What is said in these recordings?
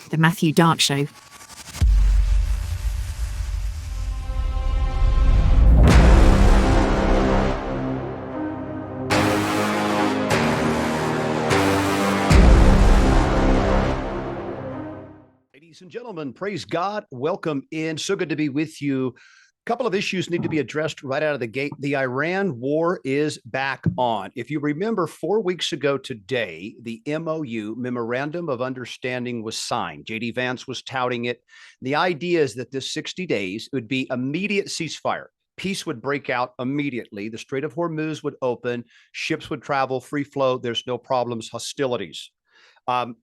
The Matthew Dark Show. Ladies and gentlemen, praise God. Welcome in. So good to be with you. A couple of issues need to be addressed right out of the gate. The Iran war is back on. If you remember, 4 weeks ago today, the MOU, Memorandum of Understanding, was signed. J.D. Vance was touting it. The idea is that this 60 days would be immediate ceasefire. Peace would break out immediately. The Strait of Hormuz would open. Ships would travel, free flow. There's no problems, hostilities.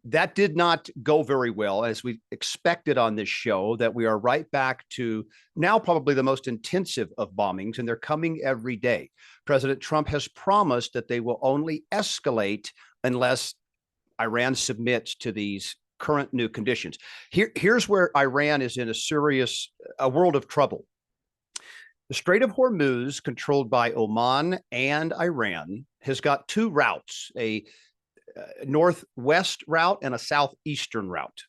That did not go very well, as we expected on this show, that we are right back to now probably the most intensive of bombings, and they're coming every day. President Trump has promised that they will only escalate unless Iran submits to these current new conditions. Here's where Iran is in a world of trouble. The Strait of Hormuz, controlled by Oman and Iran, has got two routes, a northwest route and a southeastern route,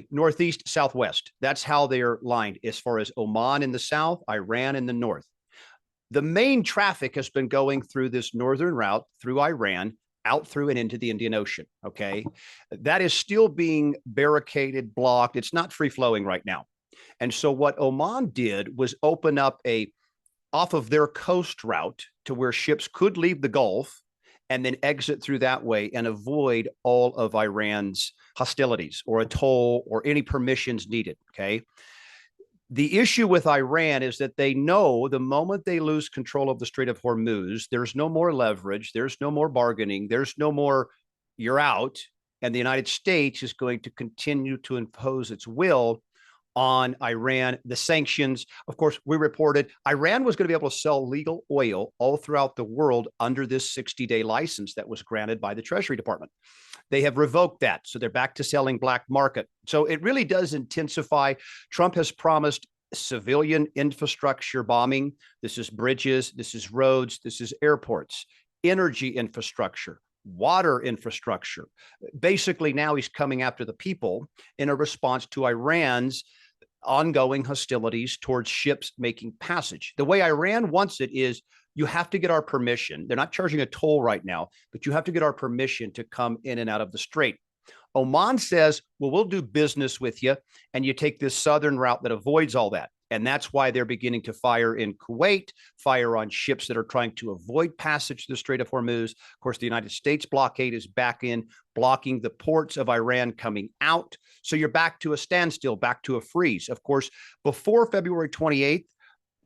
northeast, southwest. That's how they're lined as far as Oman in the south, Iran in the north. The main traffic has been going through this northern route, through Iran, out through and into the Indian Ocean, okay? That is still being barricaded, blocked. It's not free flowing right now. And so what Oman did was open up off of their coast route to where ships could leave the Gulf and then exit through that way and avoid all of Iran's hostilities or a toll or any permissions needed, okay? The issue with Iran is that they know the moment they lose control of the Strait of Hormuz, there's no more leverage, there's no more bargaining, there's no more you're out, and the United States is going to continue to impose its will on Iran, the sanctions. Of course, we reported Iran was going to be able to sell legal oil all throughout the world under this 60-day license that was granted by the Treasury Department. They have revoked that, so they're back to selling black market. So it really does intensify. Trump has promised civilian infrastructure bombing. This is bridges, this is roads, this is airports, energy infrastructure, water infrastructure. Basically, now he's coming after the people in a response to Iran's ongoing hostilities towards ships making passage. The way Iran wants it is you have to get our permission. They're not charging a toll right now, but you have to get our permission to come in and out of the strait. Oman says, well, we'll do business with you, and you take this southern route that avoids all that. And that's why they're beginning to fire in Kuwait, fire on ships that are trying to avoid passage to the Strait of Hormuz. Of course, the United States blockade is back in, blocking the ports of Iran coming out. So you're back to a standstill, back to a freeze. Of course, before February 28th,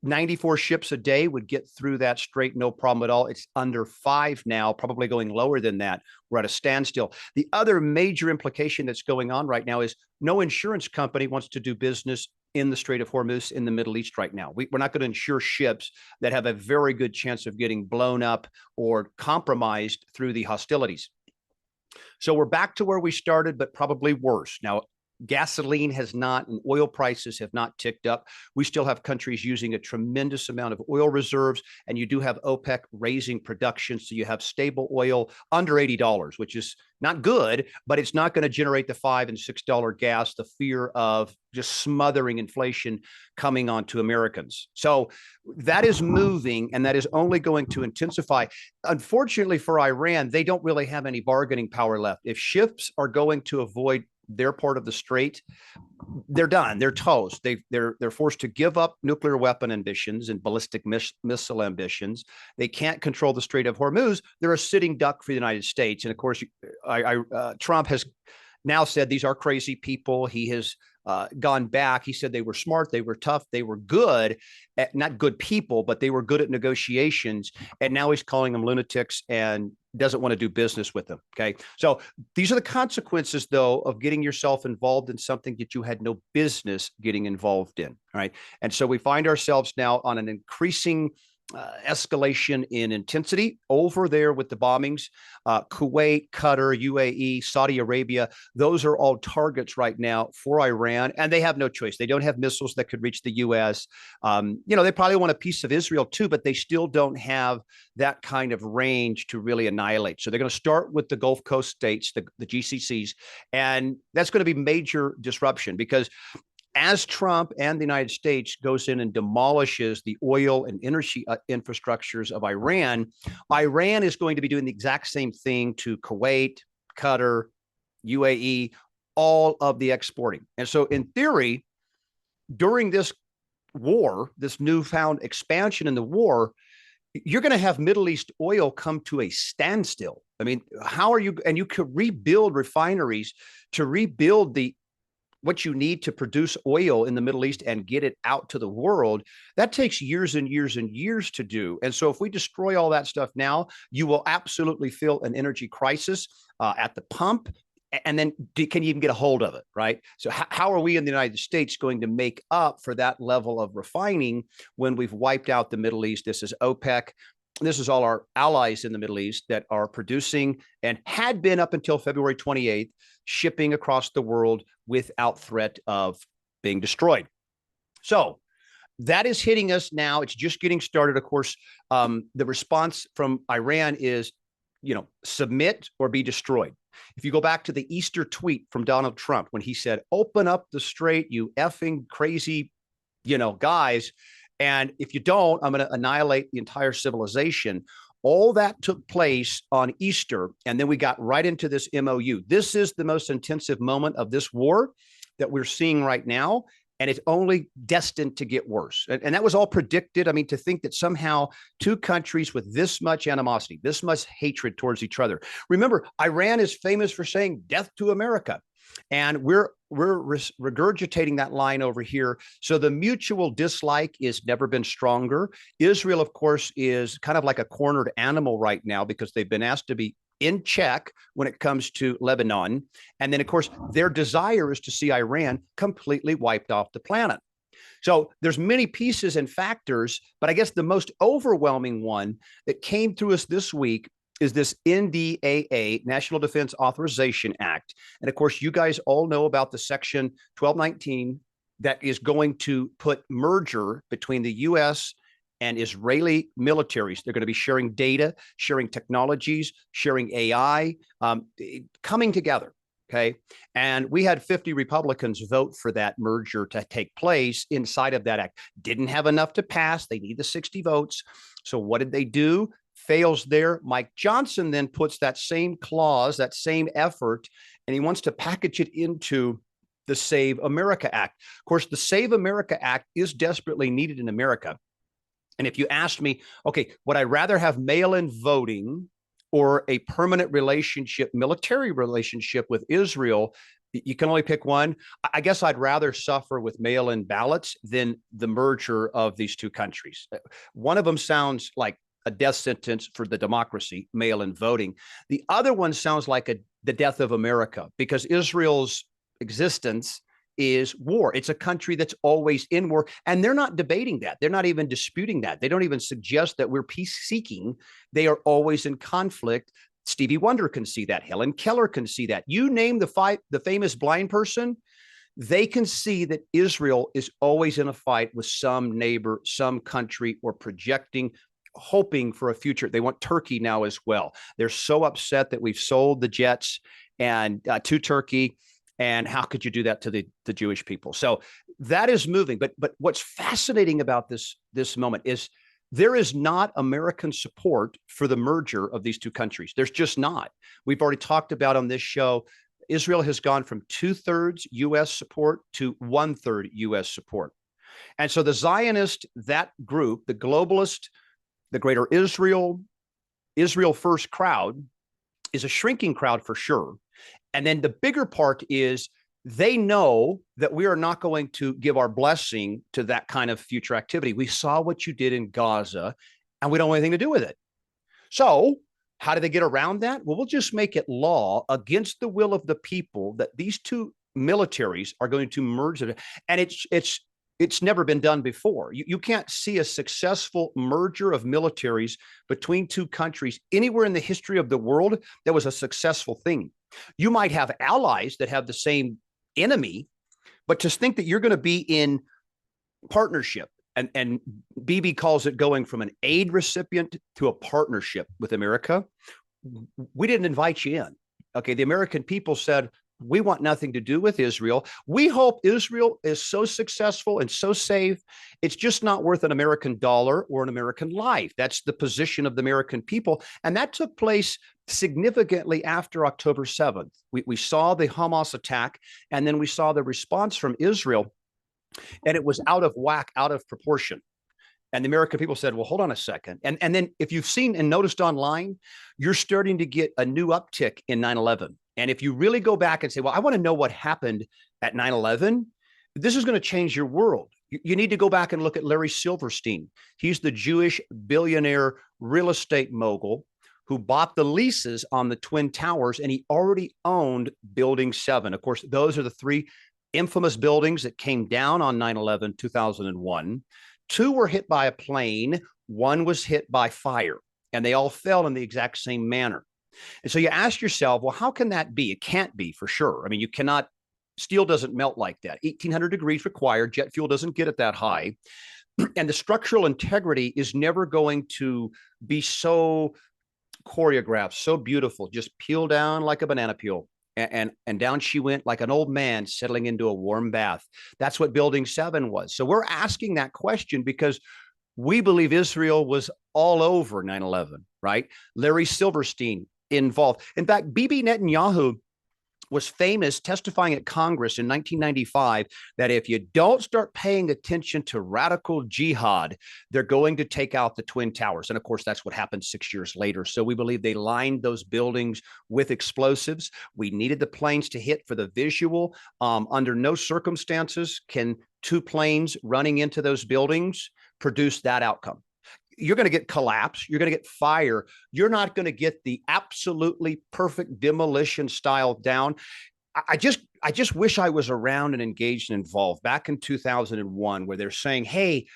94 ships a day would get through that strait, no problem at all. It's under 5 now, probably going lower than that. We're at a standstill. The other major implication that's going on right now is no insurance company wants to do business in the Strait of Hormuz in the Middle East right now. We're not going to insure ships that have a very good chance of getting blown up or compromised through the hostilities. So we're back to where we started, but probably worse. Now, gasoline has not, and oil prices have not ticked up. We still have countries using a tremendous amount of oil reserves, and you do have OPEC raising production. So you have stable oil under $80, which is not good, but it's not going to generate the $5 and $6 gas, the fear of just smothering inflation coming onto Americans. So that is moving, and that is only going to intensify. Unfortunately for Iran, they don't really have any bargaining power left. If ships are going to avoid their part of the strait, they're done. They're toast. They're forced to give up nuclear weapon ambitions and ballistic missile ambitions. They can't control the Strait of Hormuz. They're a sitting duck for the United States. And of course, Trump has now said these are crazy people. He has gone back. He said they were smart, they were tough, they were good at, not good people, but they were good at negotiations. And now he's calling them lunatics and doesn't want to do business with them. Okay. So these are the consequences, though, of getting yourself involved in something that you had no business getting involved in. All right. And so we find ourselves now on an increasing escalation in intensity over there with the bombings. Kuwait, Qatar, UAE, Saudi Arabia, those are all targets right now for Iran, and they have no choice. They don't have missiles that could reach the U.S. They probably want a piece of Israel too, but they still don't have that kind of range to really annihilate. So they're going to start with the Gulf Coast states, the GCCs, and that's going to be major disruption because as Trump and the United States goes in and demolishes the oil and energy infrastructures of Iran, Iran is going to be doing the exact same thing to Kuwait, Qatar, UAE, all of the exporting. And so in theory, during this war, this newfound expansion in the war, you're going to have Middle East oil come to a standstill. I mean, how are you? And you could rebuild refineries to rebuild what you need to produce oil in the Middle East and get it out to the world. That takes years and years and years to do. And so if we destroy all that stuff now, you will absolutely feel an energy crisis at the pump. And then can you even get a hold of it, right? So how are we in the United States going to make up for that level of refining when we've wiped out the Middle East? This is OPEC. This is all our allies in the Middle East that are producing and had been up until February 28th, shipping across the world without threat of being destroyed. So that is hitting us now. It's just getting started. Of course, the response from Iran is, submit or be destroyed. If you go back to the Easter tweet from Donald Trump, when he said, open up the strait, you effing crazy, guys. And if you don't, I'm going to annihilate the entire civilization. All that took place on Easter, and then we got right into this MOU. This is the most intensive moment of this war that we're seeing right now, and it's only destined to get worse. And that was all predicted. I mean, to think that somehow two countries with this much animosity, this much hatred towards each other. Remember, Iran is famous for saying death to America. And we're regurgitating that line over here. So the mutual dislike has never been stronger. Israel, of course, is kind of like a cornered animal right now because they've been asked to be in check when it comes to Lebanon. And then, of course, their desire is to see Iran completely wiped off the planet. So there's many pieces and factors, but I guess the most overwhelming one that came to us this week is this NDAA, National Defense Authorization Act. And of course, you guys all know about the Section 1219 that is going to put merger between the U.S. and Israeli militaries. They're going to be sharing data, sharing technologies, sharing AI, coming together. Okay. And we had 50 Republicans vote for that merger to take place inside of that act. Didn't have enough to pass. They need the 60 votes. So what did they do? Fails there. Mike Johnson then puts that same clause, that same effort, and he wants to package it into the Save America Act. Of course, the Save America Act is desperately needed in America. And if you asked me, okay, would I rather have mail-in voting or a permanent relationship, military relationship with Israel? You can only pick one. I guess I'd rather suffer with mail-in ballots than the merger of these two countries. One of them sounds like a death sentence for the democracy, mail-in voting. The other one sounds like the death of America because Israel's existence is war. It's a country that's always in war, and they're not debating that. They're not even disputing that. They don't even suggest that we're peace-seeking. They are always in conflict. Stevie Wonder can see that. Helen Keller can see that. You name the famous blind person, they can see that Israel is always in a fight with some neighbor, some country, or projecting, hoping for a future. They want Turkey now as well. They're so upset that we've sold the jets and to Turkey. And how could you do that to the Jewish people? So that is moving. But what's fascinating about this moment is there is not American support for the merger of these two countries. There's just not. We've already talked about on this show, Israel has gone from 2/3 U.S. support to 1/3 U.S. support. And so the Zionist, that group, the globalist, the greater Israel first crowd is a shrinking crowd for sure. And then the bigger part is they know that we are not going to give our blessing to that kind of future activity. We saw what you did in Gaza, and we don't want anything to do with it. So how do they get around that? Well, we'll just make it law against the will of the people that these two militaries are going to merge it. And it's It's never been done before. You can't see a successful merger of militaries between two countries anywhere in the history of the world that was a successful thing. You might have allies that have the same enemy, but to think that you're going to be in partnership, and Bibi calls it going from an aid recipient to a partnership with America. We didn't invite you in. Okay, the American people said, we want nothing to do with Israel. We hope Israel is so successful and so safe. It's just not worth an American dollar or an American life. That's the position of the American people. And that took place significantly after October 7th. We saw the Hamas attack, and then we saw the response from Israel, and it was out of whack, out of proportion. And the American people said, well, hold on a second. And then if you've seen and noticed online, you're starting to get a new uptick in 9/11. And if you really go back and say, well, I want to know what happened at 9/11, this is going to change your world. You need to go back and look at Larry Silverstein. He's the Jewish billionaire real estate mogul who bought the leases on the Twin Towers, and he already owned Building 7. Of course, those are the three infamous buildings that came down on 9/11, 2001. Two were hit by a plane. One was hit by fire, and they all fell in the exact same manner. And so you ask yourself, well, how can that be? It can't be, for sure. I mean, you cannot, steel doesn't melt like that. 1,800 degrees required. Jet fuel doesn't get it that high. And the structural integrity is never going to be so choreographed, so beautiful, just peel down like a banana peel. And down she went like an old man settling into a warm bath. That's what Building 7 was. So we're asking that question because we believe Israel was all over 9/11, right? Larry Silverstein involved. In fact, Bibi Netanyahu was famous testifying at Congress in 1995 that if you don't start paying attention to radical jihad, they're going to take out the Twin Towers. And of course, that's what happened 6 years later. So we believe they lined those buildings with explosives. We needed the planes to hit for the visual. Under no circumstances can two planes running into those buildings produce that outcome. You're going to get collapse. You're going to get fire. You're not going to get the absolutely perfect demolition style down. I just wish I was around and engaged and involved back in 2001, where they're saying, hey,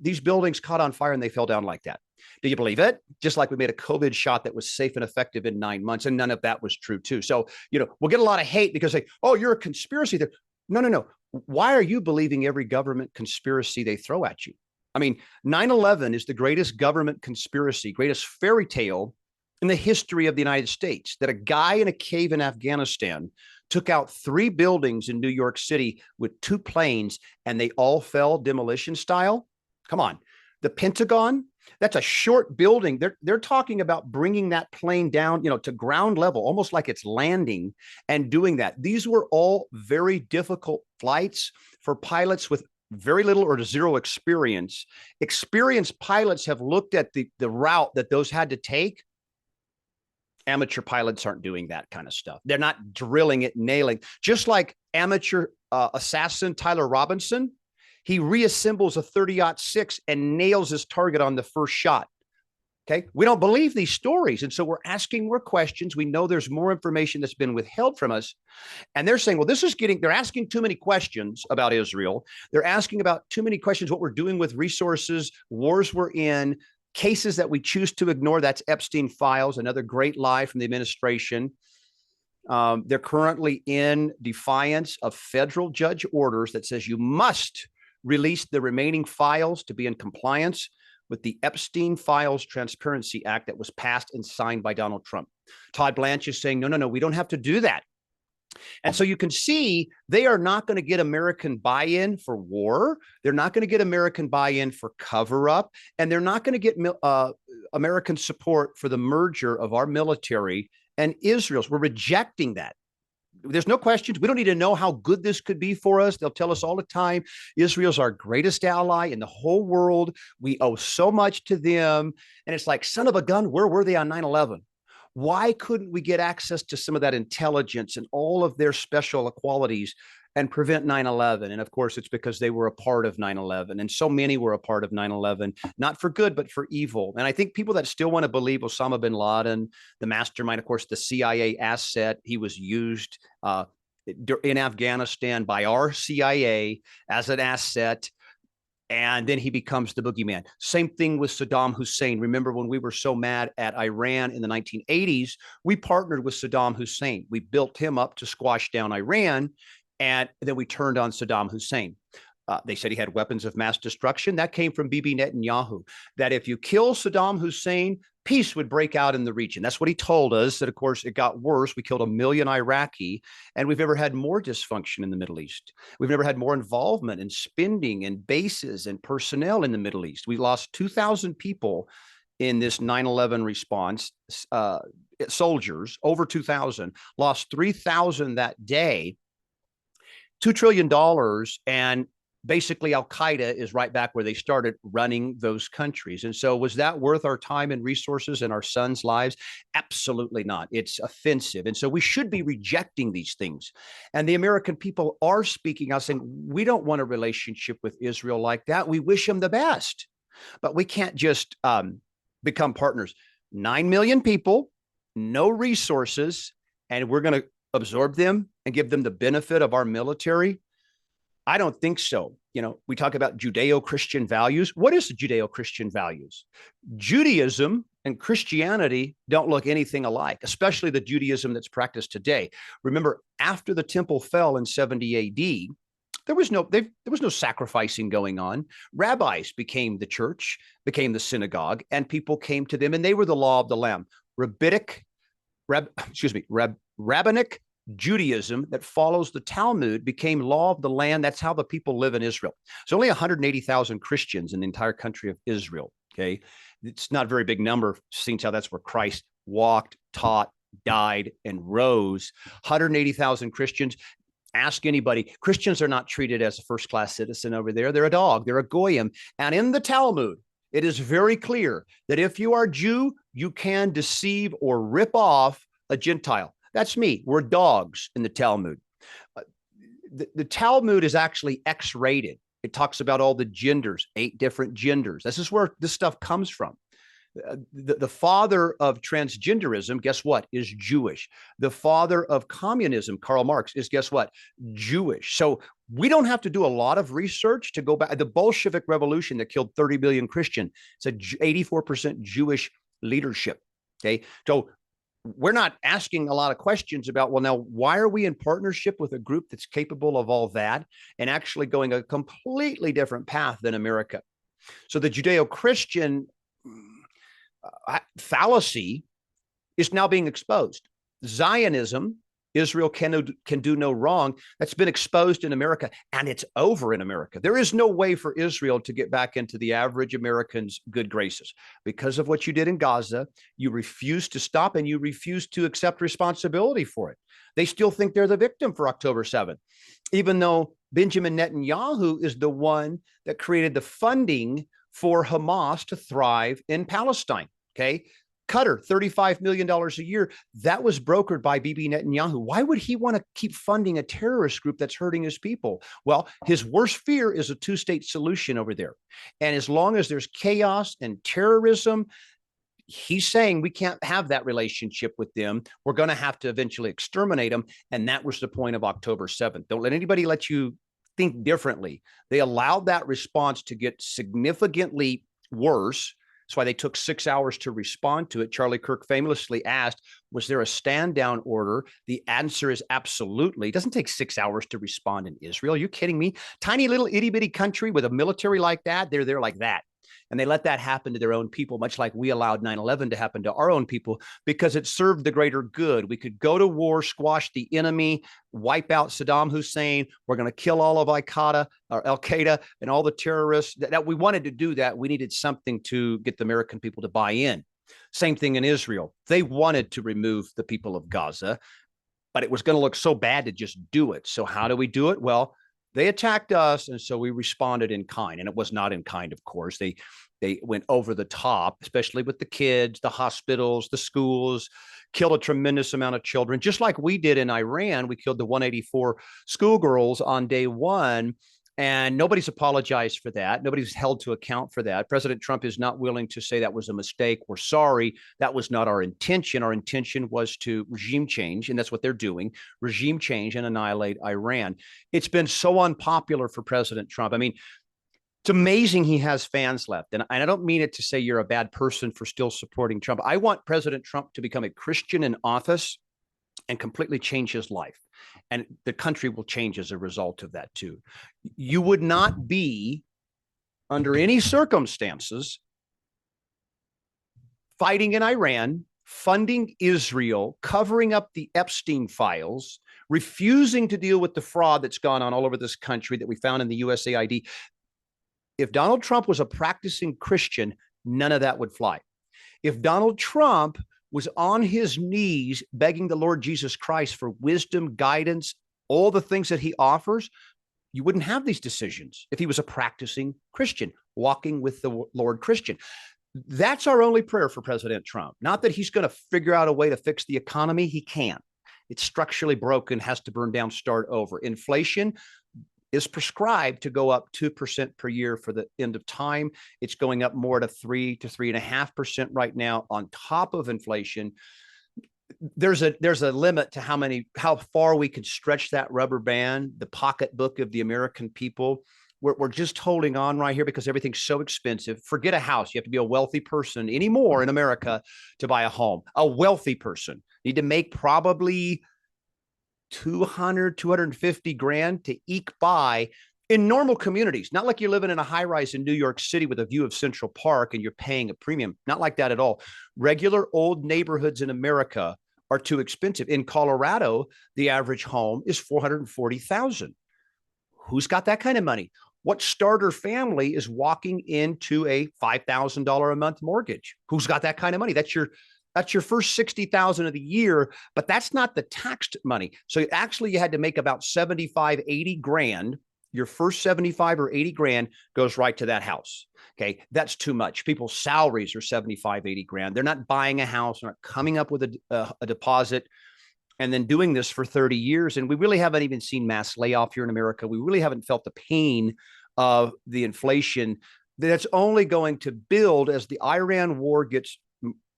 these buildings caught on fire and they fell down like that. Do you believe it? Just like we made a COVID shot that was safe and effective in 9 months, and none of that was true too. So, we'll get a lot of hate because they, oh, you're a conspiracy there. No. Why are you believing every government conspiracy they throw at you? I mean, 9/11 is the greatest government conspiracy, greatest fairy tale in the history of the United States, that a guy in a cave in Afghanistan took out 3 buildings in New York City with 2 planes, and they all fell demolition style. Come on. The Pentagon, that's a short building. They're talking about bringing that plane down, to ground level, almost like it's landing, and doing that. These were all very difficult flights for pilots with very little or zero experience. Experienced pilots have looked at the route that those had to take. Amateur pilots aren't doing that kind of stuff. They're not drilling it, nailing. Just like amateur assassin Tyler Robinson, he reassembles a 30-06 and nails his target on the first shot. Okay. We don't believe these stories. And so we're asking more questions. We know there's more information that's been withheld from us. And they're saying, well, they're asking too many questions about Israel. They're asking about too many questions, what we're doing with resources, wars we're in, cases that we choose to ignore. That's Epstein files, another great lie from the administration. They're currently in defiance of federal judge orders that says you must release the remaining files to be in compliance with the Epstein Files Transparency Act that was passed and signed by Donald Trump. Todd Blanche is saying, no, we don't have to do that. And so you can see they are not going to get American buy-in for war. They're not going to get American buy-in for cover-up. And they're not going to get American support for the merger of our military and Israel's. We're rejecting that. There's no questions. We don't need to know how good this could be for us. They'll tell us all the time, Israel's our greatest ally in the whole world. We owe so much to them. And it's like, son of a gun, where were they on 9/11? Why couldn't we get access to some of that intelligence and all of their special qualities and prevent 9/11? And of course, it's because they were a part of 9/11. And so many were a part of 9/11, not for good, but for evil. And I think people that still want to believe Osama bin Laden, the mastermind, of course, the CIA asset, he was used in Afghanistan by our CIA as an asset. And then he becomes the boogeyman. Same thing with Saddam Hussein. Remember when we were so mad at Iran in the 1980s, we partnered with Saddam Hussein. We built him up to squash down Iran, and then we turned on Saddam Hussein. They said he had weapons of mass destruction. That came from Bibi Netanyahu, that if you kill Saddam Hussein, peace would break out in the region. That's what he told us. That, of course, it got worse. We killed 1 million Iraqi, and we've never had more dysfunction in the Middle East. We've never had more involvement in spending and bases and personnel in the Middle East. We lost 2,000 people in this 9/11 response. Soldiers, over 2,000, lost 3,000 that day, $2 trillion, and basically Al-Qaeda is right back where they started running those countries. And so was that worth our time and resources and our sons' lives? Absolutely not. It's offensive. And so we should be rejecting these things. And the American people are speaking out saying, we don't want a relationship with Israel like that. We wish them the best, but we can't just become partners. 9 million people, no resources, and we're going to absorb them and give them the benefit of our military. I don't think so. You know, we talk about Judeo-Christian values. What is the Judeo-Christian values? Judaism and Christianity don't look anything alike, especially the Judaism that's practiced today. Remember, after the temple fell in 70 AD, there was no sacrificing going on. Rabbis became the church, became the synagogue, and people came to them, and they were the law of the Lamb. Rabbinic Judaism that follows the Talmud became law of the land. That's how the people live in Israel. So only 180,000 Christians in the entire country of Israel. Okay. It's not a very big number, seeing how that's where Christ walked, taught, died, and rose. 180,000 Christians. Ask anybody. Christians are not treated as a first-class citizen over there. They're a dog. They're a goyim. And in the Talmud, it is very clear that if you are Jew, you can deceive or rip off a Gentile. That's me. We're dogs in the Talmud. The Talmud is actually X-rated. It talks about all the genders, 8 different genders. This is where this stuff comes from. The father of transgenderism, guess what, is Jewish. The father of communism, Karl Marx, is, guess what, Jewish. So we don't have to do a lot of research to go back. The Bolshevik Revolution that killed 30 million Christians, it's a 84% Jewish leadership. Okay, so we're not asking a lot of questions about, well, now, why are we in partnership with a group that's capable of all that and actually going a completely different path than America? So the Judeo-Christian fallacy is now being exposed. Zionism, Israel can do no wrong, that's been exposed in America, and it's over in America. There is no way for Israel to get back into the average American's good graces. Because of what you did in Gaza, you refuse to stop and you refuse to accept responsibility for it. They still think they're the victim for October 7th, even though Benjamin Netanyahu is the one that created the funding for Hamas to thrive in Palestine. Okay. Qatar, $35 million a year. That was brokered by Bibi Netanyahu. Why would he want to keep funding a terrorist group that's hurting his people? Well, his worst fear is a 2-state solution over there. And as long as there's chaos and terrorism, he's saying we can't have that relationship with them. We're going to have to eventually exterminate them. And that was the point of October 7th. Don't let anybody let you think differently. They allowed that response to get significantly worse. That's why they took 6 hours to respond to it. Charlie Kirk famously asked, was there a stand down order? The answer is absolutely. It doesn't take 6 hours to respond in Israel. Are you kidding me? Tiny little itty bitty country with a military like that. They're there like that. And they let that happen to their own people, much like we allowed 9/11 to happen to our own people, because it served the greater good. We could go to war, squash the enemy, wipe out Saddam Hussein. We're going to kill all of Al-Qaeda and all the terrorists. That we wanted to do that. We needed something to get the American people to buy in. Same thing in Israel. They wanted to remove the people of Gaza, but it was going to look so bad to just do it. So how do we do it? Well, they attacked us, and so we responded in kind. And it was not in kind, of course. They went over the top, especially with the kids, the hospitals, the schools, killed a tremendous amount of children, just like we did in Iran. We killed the 184 schoolgirls on day one. And nobody's apologized for that. Nobody's held to account for that. President Trump is not willing to say that was a mistake. We're sorry. That was not our intention. Our intention was to regime change, and that's what they're doing, regime change and annihilate Iran. It's been so unpopular for President Trump. I mean, it's amazing he has fans left. And I don't mean it to say you're a bad person for still supporting Trump. I want President Trump to become a Christian in office and completely change his life. And the country will change as a result of that too. You would not be, under any circumstances, fighting in Iran, funding Israel, covering up the Epstein files, refusing to deal with the fraud that's gone on all over this country that we found in the USAID. If Donald Trump was a practicing Christian, none of that would fly. If Donald Trump was on his knees begging the Lord Jesus Christ for wisdom, guidance, all the things that he offers, you wouldn't have these decisions if he was a practicing Christian, walking with the Lord Christian. That's our only prayer for President Trump. Not that he's going to figure out a way to fix the economy. He can't. It's structurally broken, has to burn down, start over. Inflation is prescribed to go up 2% per year for the end of time. It's going up more to 3 to 3.5% right now on top of inflation. There's a limit to how far we could stretch that rubber band, the pocketbook of the American people. We're just holding on right here because everything's so expensive. Forget a house. You have to be a wealthy person anymore in America to buy a home. A wealthy person need to make probably 250 grand to eke by in normal communities. Not like you're living in a high rise in New York City with a view of Central Park and you're paying a premium. Not like that at all. Regular old neighborhoods in America are too expensive. In Colorado, the average home is $440,000. Who's got that kind of money? What starter family is walking into a $5,000 a month mortgage? Who's got that kind of money? That's your first 60,000 of the year, but that's not the taxed money. So actually you had to make about 75, 80 grand. Your first 75 or 80 grand goes right to that house. Okay. That's too much. People's salaries are 75, 80 grand. They're not buying a house, they're not coming up with a deposit and then doing this for 30 years. And we really haven't even seen mass layoff here in America. We really haven't felt the pain of the inflation that's only going to build as the Iran war gets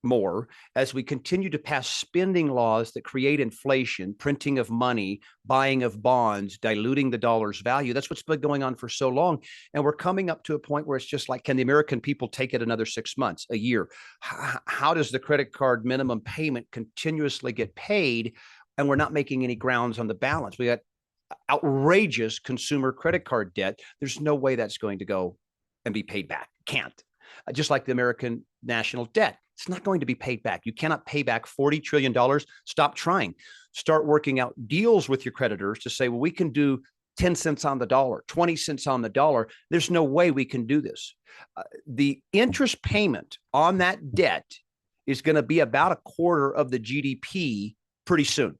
more, as we continue to pass spending laws that create inflation, printing of money, buying of bonds, diluting the dollar's value. That's what's been going on for so long. And we're coming up to a point where it's just like, can the American people take it another 6 months, a year? How does the credit card minimum payment continuously get paid? And we're not making any grounds on the balance. We got outrageous consumer credit card debt. There's no way that's going to go and be paid back. Can't. Just like the American national debt. It's not going to be paid back. You cannot pay back $40 trillion. Stop trying. Start working out deals with your creditors to say, well, we can do 10 cents on the dollar, 20 cents on the dollar. There's no way we can do this. The interest payment on that debt is going to be about a quarter of the GDP pretty soon.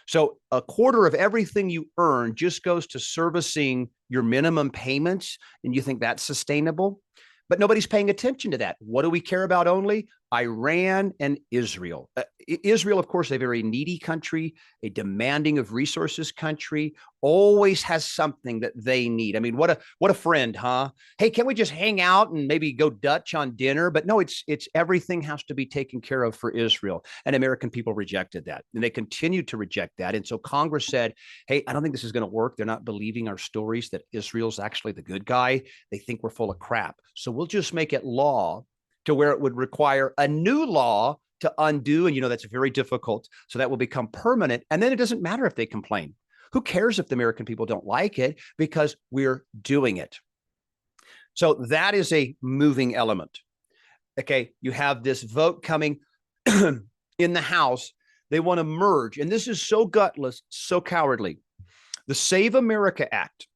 So a quarter of everything you earn just goes to servicing your minimum payments, and you think that's sustainable? But nobody's paying attention to that. What do we care about only? Iran and Israel. Israel, of course, a very needy country, a demanding of resources country, always has something that they need. I mean, what a friend, huh? Hey, can we just hang out and maybe go Dutch on dinner? But no, it's everything has to be taken care of for Israel. And American people rejected that. And they continue to reject that. And so Congress said, hey, I don't think this is going to work. They're not believing our stories that Israel's actually the good guy. They think we're full of crap. So we'll just make it law to where it would require a new law to undo. And, that's very difficult. So that will become permanent. And then it doesn't matter if they complain. Who cares if the American people don't like it? Because we're doing it. So that is a moving element. Okay. You have this vote coming in the House. They want to merge. And this is so gutless, so cowardly. The Save America Act,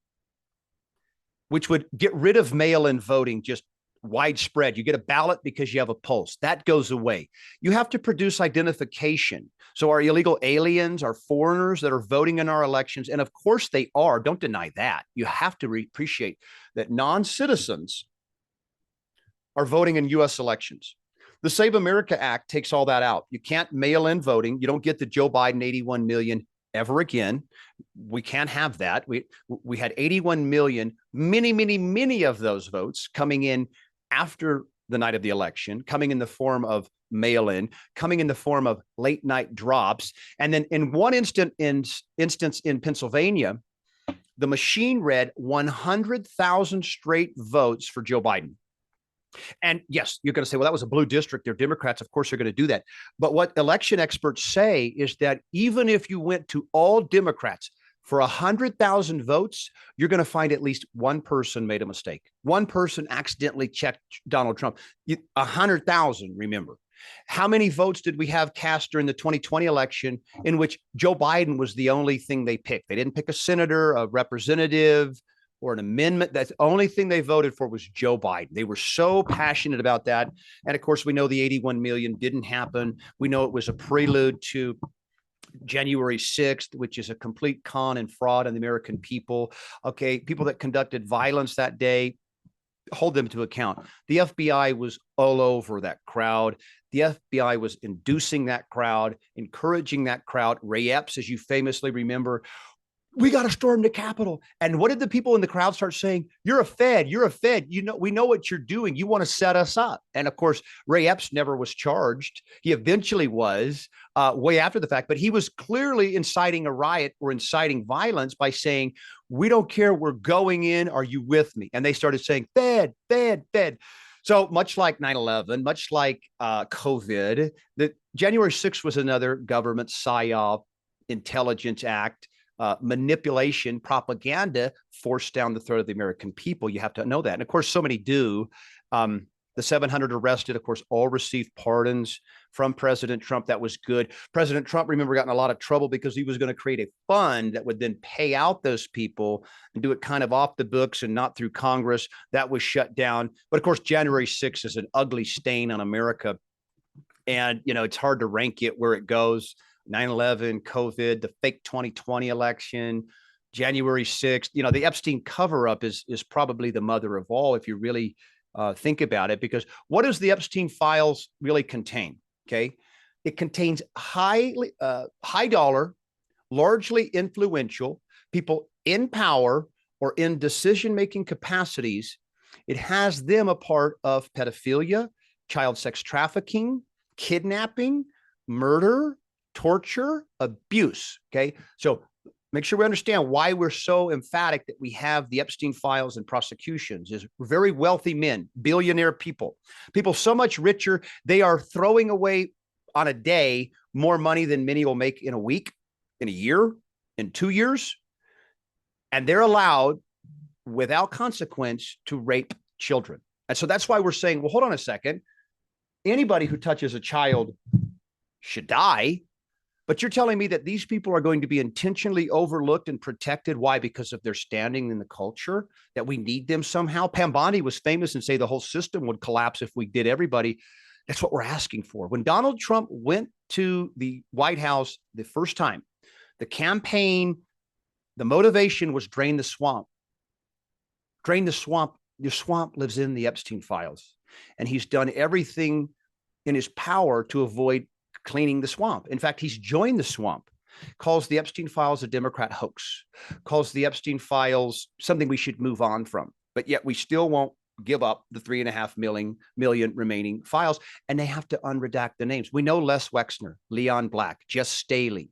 which would get rid of mail-in voting just widespread. You get a ballot because you have a pulse. That goes away. You have to produce identification. So our illegal aliens, our foreigners that are voting in our elections, and of course they are, don't deny that. You have to appreciate that non-citizens are voting in U.S. elections. The Save America Act takes all that out. You can't mail in voting. You don't get the Joe Biden 81 million ever again. We can't have that. We had 81 million, many of those votes coming in after the night of the election, coming in the form of mail-in, coming in the form of late night drops. And then in one instance in Pennsylvania, the machine read 100,000 straight votes for Joe Biden. And yes, you're going to say, well, that was a blue district. They're Democrats. Of course, they're going to do that. But what election experts say is that even if you went to all Democrats for 100,000 votes, you're going to find at least one person made a mistake. One person accidentally checked Donald Trump. 100,000, remember. How many votes did we have cast during the 2020 election in which Joe Biden was the only thing they picked? They didn't pick a senator, a representative, or an amendment. That's the only thing they voted for was Joe Biden. They were so passionate about that. And of course, we know the 81 million didn't happen. We know it was a prelude to January 6th, which is a complete con and fraud on the American people. Okay, people that conducted violence that day, hold them to account. The FBI was all over that crowd. The FBI was inducing that crowd, encouraging that crowd. Ray Epps, as you famously remember, we got to storm the Capitol. And what did the people in the crowd start saying? You're a Fed. You're a Fed. You know, we know what you're doing. You want to set us up. And of course, Ray Epps never was charged. He eventually was way after the fact, but he was clearly inciting a riot or inciting violence by saying, we don't care. We're going in. Are you with me? And they started saying, Fed, Fed, Fed. So much like 9/11, much like COVID, the January 6th was another government psyop, intelligence act. Manipulation, propaganda forced down the throat of the American people. You have to know that. And of course, so many do. The 700 arrested, of course, all received pardons from President Trump. That was good. President Trump, remember, got in a lot of trouble because he was going to create a fund that would then pay out those people and do it kind of off the books and not through Congress. That was shut down. But of course, January 6th is an ugly stain on America. And, you know, it's hard to rank it where it goes. 9/11, COVID, the fake 2020 election, January 6th. You know, the Epstein cover-up is probably the mother of all, if you really think about it, because what does the Epstein files really contain? Okay. It contains high dollar, largely influential people in power or in decision-making capacities. It has them a part of pedophilia, child sex trafficking, kidnapping, murder, torture, abuse. Okay. So make sure we understand why we're so emphatic that we have the Epstein files and prosecutions. Is very wealthy men, billionaire people so much richer, they are throwing away on a day more money than many will make in a week, in a year, in 2 years. And they're allowed without consequence to rape children. And so that's why we're saying, well, hold on a second. Anybody who touches a child should die. But you're telling me that these people are going to be intentionally overlooked and protected. Why? Because of their standing in the culture, that we need them somehow. Pam Bondi was famous and say the whole system would collapse if we did everybody. That's what we're asking for. When Donald Trump went to the White House the first time, the campaign, the motivation was drain the swamp. Drain the swamp. Your swamp lives in the Epstein files. And he's done everything in his power to avoid cleaning the swamp. In fact, he's joined the swamp, calls the Epstein files a Democrat hoax, calls the Epstein files something we should move on from. But yet we still won't give up the 3.5 million remaining files, and they have to unredact the names. We know Les Wexner, Leon Black, Jess Staley.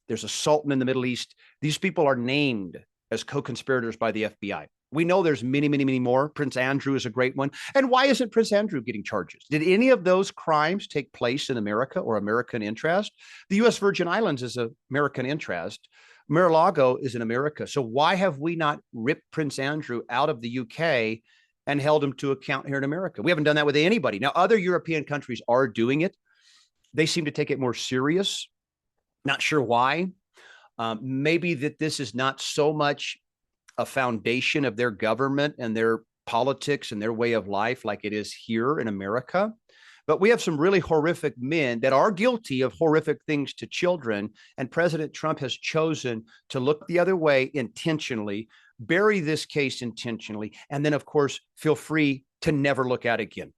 There's a sultan in the Middle East. These people are named as co-conspirators by the FBI. We know there's many more. Prince Andrew is a great one. And why isn't Prince Andrew getting charges? Did any of those crimes take place in America or American interest? The U.S. Virgin Islands is an American interest. Mar-a-Lago is in America. So why have we not ripped Prince Andrew out of the UK and held him to account here in America? We haven't done that with anybody. Now, other European countries are doing it. They seem to take it more serious. Not sure why. Maybe that this is not so much a foundation of their government and their politics and their way of life like it is here in America. But we have some really horrific men that are guilty of horrific things to children. And President Trump has chosen to look the other way intentionally, bury this case intentionally, and then, of course, feel free to never look at it again.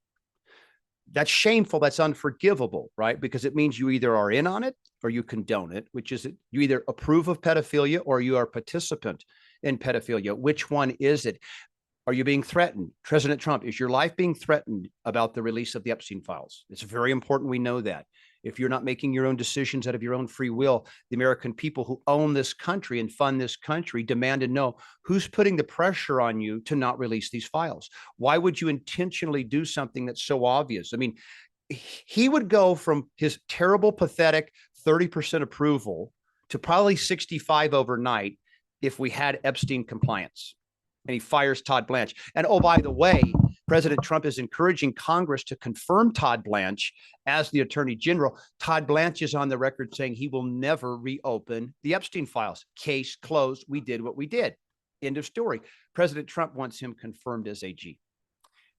That's shameful. That's unforgivable, right? Because it means you either are in on it or you condone it, which is you either approve of pedophilia or you are a participant in pedophilia. Which one is it? Are you being threatened? President Trump, is your life being threatened about the release of the Epstein files? It's very important we know that. If you're not making your own decisions out of your own free will, the American people who own this country and fund this country demand to know who's putting the pressure on you to not release these files. Why would you intentionally do something that's so obvious? I mean, he would go from his terrible, pathetic 30% approval to probably 65 overnight if we had Epstein compliance. And he fires Todd Blanche. And oh, by the way, President Trump is encouraging Congress to confirm Todd Blanche as the Attorney General. Todd Blanche is on the record saying he will never reopen the Epstein files. Case closed. We did what we did. End of story. President Trump wants him confirmed as AG.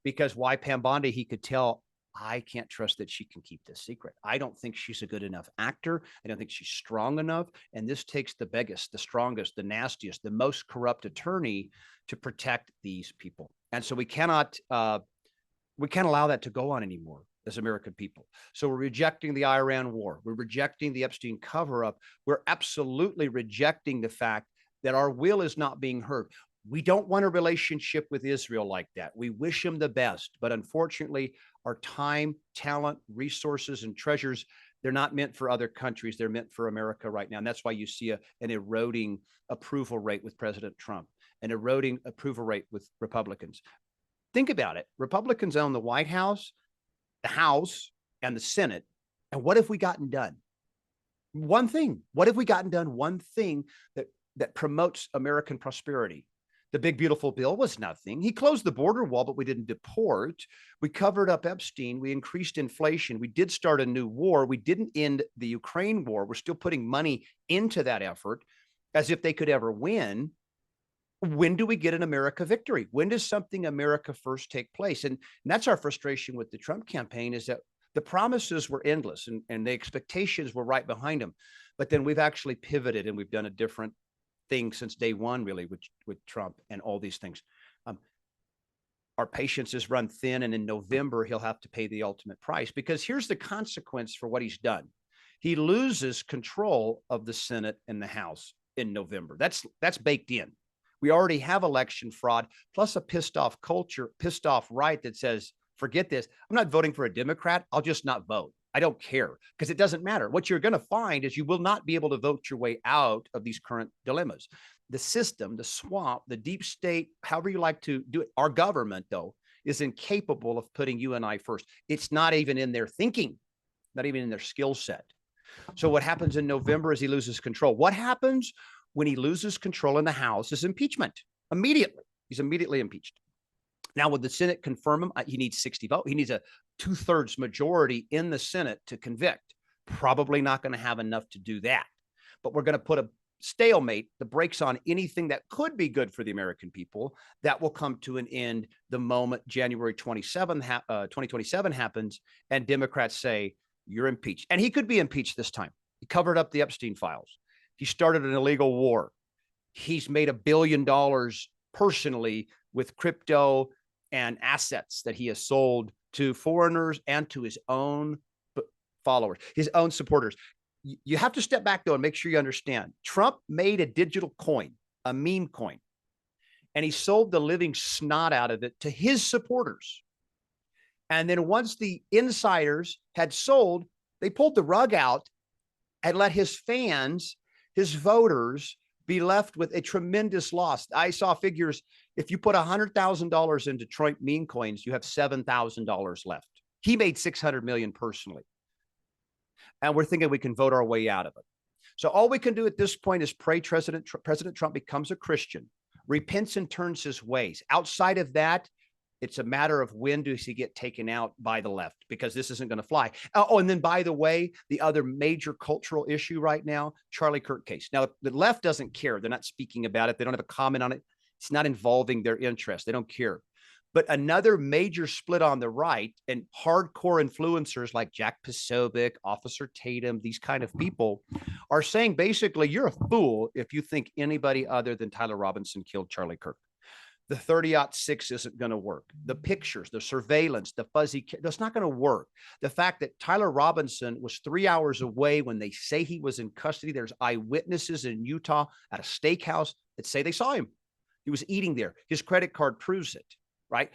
Because why Pam Bondi? He could tell, I can't trust that she can keep this secret. I don't think she's a good enough actor. I don't think she's strong enough. And this takes the biggest, the strongest, the nastiest, the most corrupt attorney to protect these people. And so we can't allow that to go on anymore as American people. So we're rejecting the Iran war. We're rejecting the Epstein cover-up. We're absolutely rejecting the fact that our will is not being heard. We don't want a relationship with Israel like that. We wish them the best, but unfortunately, our time, talent, resources, and treasures, they're not meant for other countries. They're meant for America right now. And that's why you see an eroding approval rate with President Trump, an eroding approval rate with Republicans. Think about it. Republicans own the White House, the House, and the Senate. And what have we gotten done? One thing. What have we gotten done? One thing that promotes American prosperity. The big, beautiful bill was nothing. He closed the border wall, but we didn't deport. We covered up Epstein. We increased inflation. We did start a new war. We didn't end the Ukraine war. We're still putting money into that effort as if they could ever win. When do we get an America victory? When does something America first take place? And that's our frustration with the Trump campaign, is that the promises were endless and the expectations were right behind them. But then we've actually pivoted and we've done a different thing since day one, really, with Trump and all these things. Our patience is run thin, and in November, he'll have to pay the ultimate price, because here's the consequence for what he's done. He loses control of the Senate and the House in November. That's baked in. We already have election fraud, plus a pissed off culture, pissed off right that says, forget this. I'm not voting for a Democrat. I'll just not vote. I don't care, because it doesn't matter. What you're going to find is you will not be able to vote your way out of these current dilemmas. The system, the swamp, the deep state, however you like to do it, our government, though, is incapable of putting you and I first. It's not even in their thinking, not even in their skill set. So what happens in November is he loses control. What happens when he loses control in the House is impeachment. Immediately. He's immediately impeached. Now, would the Senate confirm him? He needs 60 votes. He needs a 2/3 majority in the Senate to convict. Probably not going to have enough to do that. But we're going to put a stalemate, the brakes on anything that could be good for the American people. That will come to an end the moment January 2027 happens and Democrats say, you're impeached. And he could be impeached this time. He covered up the Epstein files. He started an illegal war. He's made $1 billion personally with crypto and assets that he has sold to foreigners and to his own followers, his own supporters. You have to step back, though, and make sure you understand. Trump made a digital coin, a meme coin, and he sold the living snot out of it to his supporters. And then once the insiders had sold, they pulled the rug out and let his fans, his voters, be left with a tremendous loss. I saw figures. If you put $100,000 in Detroit meme coins, you have $7,000 left. He made $600 million personally. And we're thinking we can vote our way out of it. So all we can do at this point is pray President Trump becomes a Christian, repents and turns his ways. Outside of that, it's a matter of when does he get taken out by the left, because this isn't going to fly. Oh, and then, by the way, the other major cultural issue right now, Charlie Kirk case. Now, the left doesn't care. They're not speaking about it. They don't have a comment on it. It's not involving their interest. They don't care. But another major split on the right, and hardcore influencers like Jack Posobiec, Officer Tatum, these kind of people are saying basically you're a fool if you think anybody other than Tyler Robinson killed Charlie Kirk. The 30-06 isn't going to work. The pictures, the surveillance, the fuzzy, that's not going to work. The fact that Tyler Robinson was 3 hours away when they say he was in custody, there's eyewitnesses in Utah at a steakhouse that say they saw him. He was eating there. His credit card proves it, right?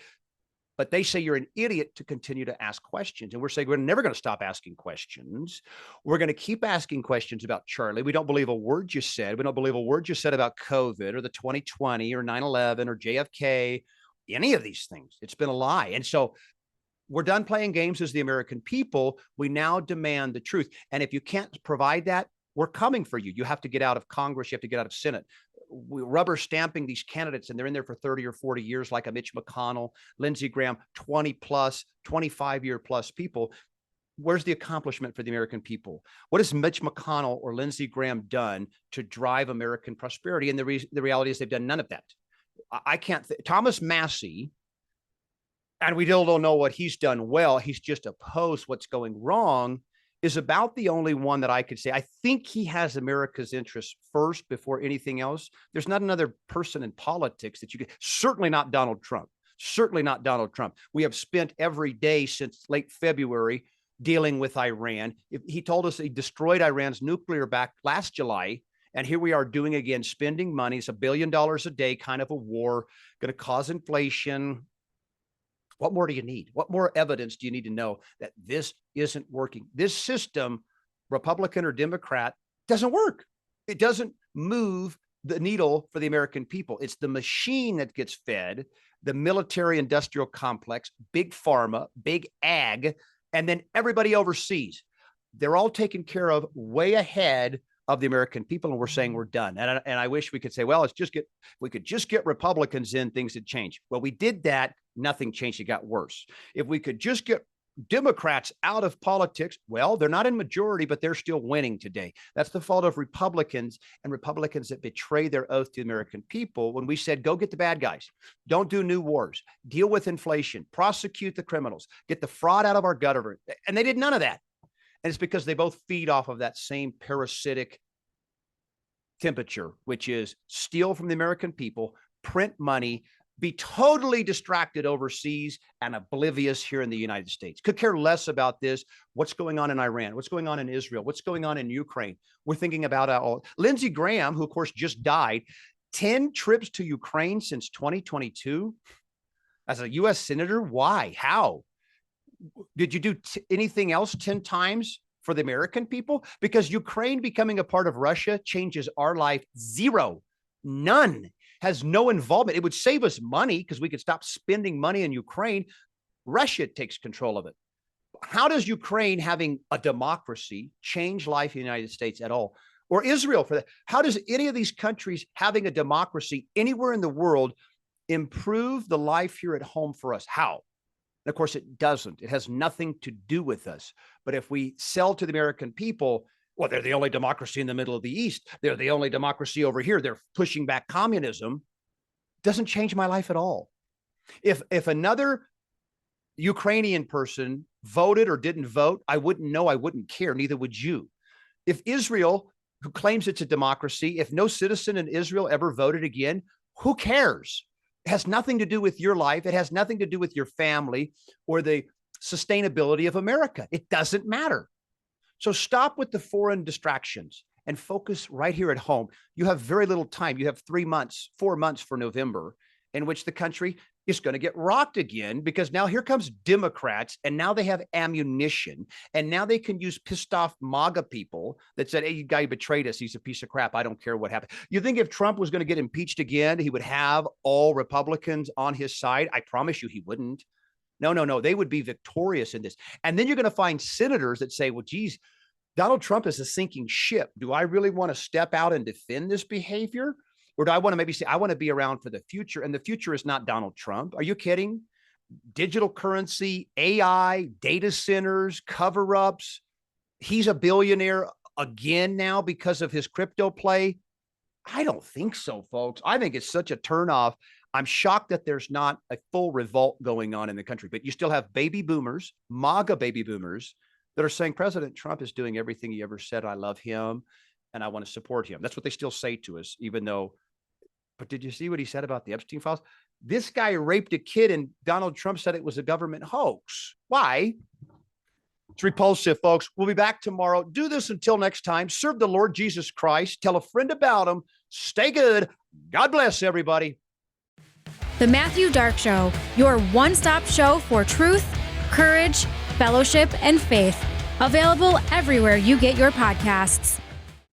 But they say you're an idiot to continue to ask questions. And we're saying we're never going to stop asking questions. We're going to keep asking questions about Charlie. We don't believe a word you said. We don't believe a word you said about COVID or the 2020 or 9/11 or JFK, any of these things. It's been a lie. And so we're done playing games as the American people. We now demand the truth. And if you can't provide that, we're coming for you. You have to get out of Congress. You have to get out of Senate. We're rubber stamping these candidates, and they're in there for 30 or 40 years, like a Mitch McConnell, Lindsey Graham, 20 plus, 25-year plus people. Where's the accomplishment for the American people? What has Mitch McConnell or Lindsey Graham done to drive American prosperity? And the reality is they've done none of that. I can't. Thomas Massey, and we still don't know what he's done well. He's just opposed what's going wrong, is about the only one that I could say, I think he has America's interests first before anything else. There's not another person in politics that you could, certainly not Donald Trump, certainly not Donald Trump. We have spent every day since late February dealing with Iran. He told us he destroyed Iran's nuclear back last July. And here we are doing again, spending money. It's $1 billion a day, kind of a war, going to cause inflation. What more do you need? What more evidence do you need to know that this isn't working? This system, Republican or Democrat, doesn't work. It doesn't move the needle for the American people. It's the machine that gets fed, the military industrial complex, big pharma, big ag, and then everybody overseas. They're all taken care of way ahead of the American people, and we're saying we're done. And I wish we could say, well, we could just get Republicans in, things would change. Well, we did that. Nothing changed. It got worse. If we could just get Democrats out of politics, well, they're not in majority, but they're still winning today. That's the fault of Republicans, and Republicans that betray their oath to the American people. When we said, go get the bad guys, don't do new wars, deal with inflation, prosecute the criminals, get the fraud out of our government. And they did none of that. And it's because they both feed off of that same parasitic temperature, which is steal from the American people, print money, be totally distracted overseas and oblivious here in the United States. Could care less about this. What's going on in Iran? What's going on in Israel? What's going on in Ukraine? We're thinking about Lindsey Graham, who of course just died, 10 trips to Ukraine since 2022 as a U.S. senator. Why? How? Did you do anything else 10 times for the American people? Because Ukraine becoming a part of Russia changes our life zero. None. Has no involvement. It would save us money because we could stop spending money in Ukraine. Russia takes control of it. How does Ukraine having a democracy change life in the United States at all? Or Israel for that? How does any of these countries having a democracy anywhere in the world improve the life here at home for us? How? And of course, it doesn't. It has nothing to do with us. But if we sell to the American people, well, they're the only democracy in the middle of the East, they're the only democracy over here, they're pushing back communism, doesn't change my life at all. If another Ukrainian person voted or didn't vote, I wouldn't know, I wouldn't care, neither would you. If Israel, who claims it's a democracy, if no citizen in Israel ever voted again, who cares? It has nothing to do with your life. It has nothing to do with your family or the sustainability of America. It doesn't matter. So stop with the foreign distractions and focus right here at home. You have very little time. You have 3 months, 4 months for November, in which the country is going to get rocked again, because now here comes Democrats, and now they have ammunition, and now they can use pissed off MAGA people that said, hey, you guy betrayed us. He's a piece of crap. I don't care what happened. You think if Trump was going to get impeached again, he would have all Republicans on his side? I promise you he wouldn't. No. They would be victorious in this. And then you're going to find senators that say, well, geez, Donald Trump is a sinking ship. Do I really want to step out and defend this behavior? Or do I want to maybe say, I want to be around for the future? And the future is not Donald Trump. Are you kidding? Digital currency, AI, data centers, cover-ups. He's a billionaire again now because of his crypto play. I don't think so, folks. I think it's such a turnoff. I'm shocked that there's not a full revolt going on in the country, but you still have baby boomers, MAGA baby boomers, that are saying President Trump is doing everything he ever said. I love him and I want to support him. That's what they still say to us, even though But did you see what he said about the Epstein files? This guy raped a kid and Donald Trump said it was a government hoax. Why? It's repulsive, folks. We'll be back tomorrow. Do this until next time. Serve the Lord Jesus Christ. Tell a friend about him. Stay good. God bless everybody. The Matthew Dark Show, your one-stop show for truth, courage, fellowship, and faith. Available everywhere you get your podcasts.